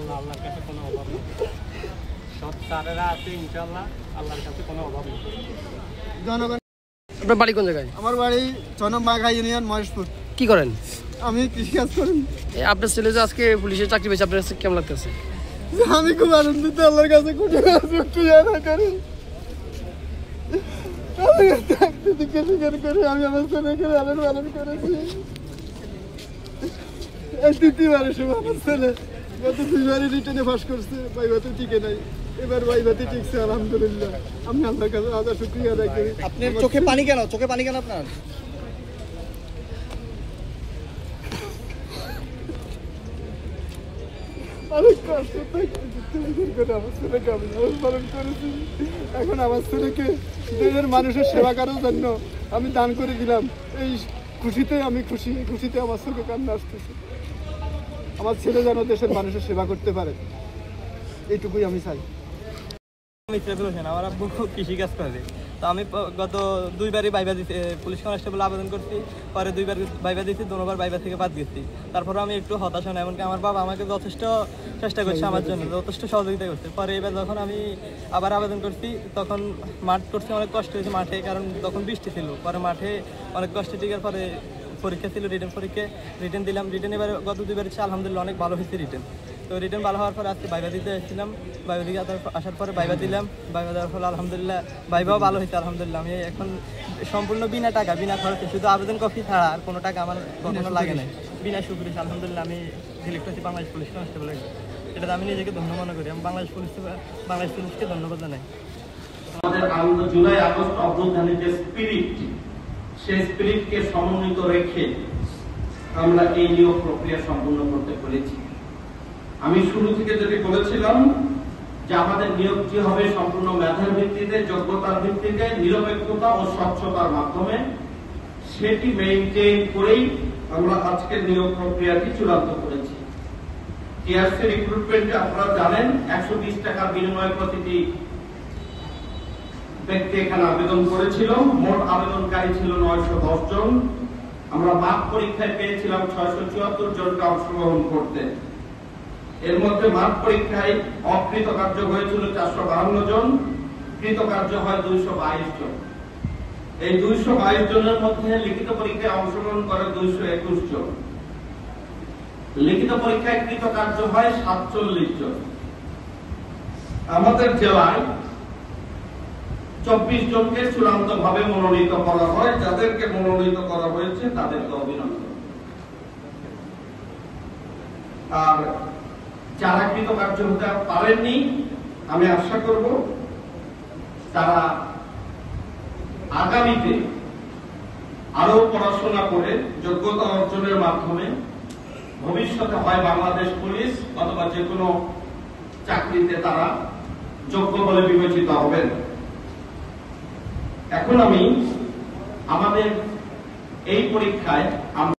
ইনশাআল্লাহ আল্লাহর কাছে কোনো অভাব নেই। সব স্যারেরা আছে ইনশাআল্লাহ, আল্লাহর কাছে কোনো অভাব নেই। জনগণ। আপনার বাড়ি কোন জায়গায়? আমার বাড়ি 6 নং বাঘা ইউনিয়ন মহেশপুর। কি করেন? আমি কৃষিকাজ করি। আপনার ছেলে যে আজকে পুলিশের চাকরি পেয়েছে, আপনার কাছে কেমন লাগতেছে? আমি খুব আনন্দিত, আল্লাহর কাছে করি। আমি আমার ছেলেকে লালন পালন করেছি। দ্বিতীয়বারের সময় আমার ছেলে গত 2বারই রিটেনে পাস করছে, ভাইভাতে টিকে নাই। এবার ভাইভাতে টিকছে আলহামদুলিল্লাহ। আমি আল্লাহর কাছে হাজার শুকরিয়া আদায় করি। আপনার চোখে পানি কেন? চোখে পানি কেন আপনার? অনেক কষ্ট করে আমার ছেলেকে আমি লালন পালন করেছি। এখন আমার ছেলেকে দেশের মানুষের সেবা করার জন্য আমি দান করে দিলাম। এই খুশিতে আমি খুশি, খুশিতে আমার চোখে কান্না আসতেছে। আমার ছেলে যেন দেশের মানুষের সেবা করতে পারে, এইটুকুই আমি চাই। আমি ট্রাভেল হোসেন, আমার আব্বু কৃষিকাজ করে। তো আমি গত 2বারই বাইবা দিতে পুলিশ কনস্টেবল আবেদন করছি, পরে 2বার বাইবা দিয়েছি, 2বার বাইবা থেকে বাদ গেছি। তারপরে আমি একটু হতাশ হই, এমনকি আমার বাবা আমাকে যথেষ্ট চেষ্টা করছে, আমার জন্য যথেষ্ট সহযোগিতা করছে। পরে এবার যখন আমি আবার আবেদন করছি, তখন মাঠ করছি, অনেক কষ্ট হয়েছে মাঠে, কারণ তখন বৃষ্টি ছিল। পরে মাঠে অনেক কষ্ট টিকার পরে পরীক্ষা ছিল, রিটেন পরীক্ষা, রিটেন দিলাম। রিটেন এবার গত 2বার ইচ্ছে আলহামদুলিল্লাহ অনেক ভালো হয়েছে রিটেন। তো রিটেন ভালো হওয়ার পরে আজকে বাইবা দিতে এসেছিলাম, বাইবা দিকে আসার পরে বাইবা দিলাম। বাইবা দেওয়ার ফলে আলহামদুলিল্লাহ বাইবাও ভালো হয়েছে আলহামদুলিল্লাহ। আমি এখন সম্পূর্ণ বিনা টাকা, বিনা খরচে, শুধু আবেদন কপি ছাড়া আর কোনো টাকা আমার কখনো লাগে নাই, বিনা সুপারিশ আলহামদুলিল্লাহ আমি সিলেক্ট হয়েছি বাংলাদেশ পুলিশ কনস্টেবল। এটাতে আমি নিজেকে ধন্য মনে করি। আমি বাংলাদেশ পুলিশকে ধন্যবাদ জানাই। আমাদের আনন্দ জুলাই আগস্ট অভ্যুত্থানের যে স্পিরিট, সেই স্পিরিটকে সমন্বিত রেখে আমরা এই নিয়োগ প্রক্রিয়া সম্পূর্ণ করতে পেরেছি। আমি শুরু থেকে যেটি বলেছিলাম যে আমাদের নিয়োগটি হবে সম্পূর্ণ মেধার ভিত্তিতে, যোগ্যতার ভিত্তিতে, নিরপেক্ষতা ও স্বচ্ছতার মাধ্যমে। সেটি মেইনটেইন করেই আমরা আজকের নিয়োগ প্রক্রিয়াটি চূড়ান্ত করেছি। টিআরসি রিক্রুটমেন্টে আপনারা জানেন 120 টাকার বিনিময়ে প্রতিটি ব্যক্তি এখানে আবেদন করেছিল। মোট আবেদনকারী ছিল 910 জন। আমরা মাঠ পরীক্ষায় পেয়েছিলাম 674 জনকে অংশগ্রহণ করতে। এর মধ্যে মাঠ পরীক্ষায় অকৃতকার্য হয়েছিল 452 জন, কৃতকার্য হয় 222 জন। এই 222 জনের মধ্যে লিখিত পরীক্ষায় অংশগ্রহণ করে 221 জন। লিখিত পরীক্ষায় কৃতকার্য হয় 47 জন। আমাদের জেলায় 24 জনকে চূড়ান্ত ভাবে মনোনীত করা হয়। যাদেরকে মনোনীত করা হয়েছে তাদেরকে অভিনন্দন। আর যারা কৃতকার্য হতে পারেননি, আমি আশা করব তারা আগামীতে আরো পড়াশোনা করে যোগ্যতা অর্জনের মাধ্যমে ভবিষ্যতে হয় বাংলাদেশ পুলিশ অথবা যে কোনো চাকরিতে তারা যোগ্য বলে বিবেচিত হবেন। এখন আমি আমাদের এই পরীক্ষায়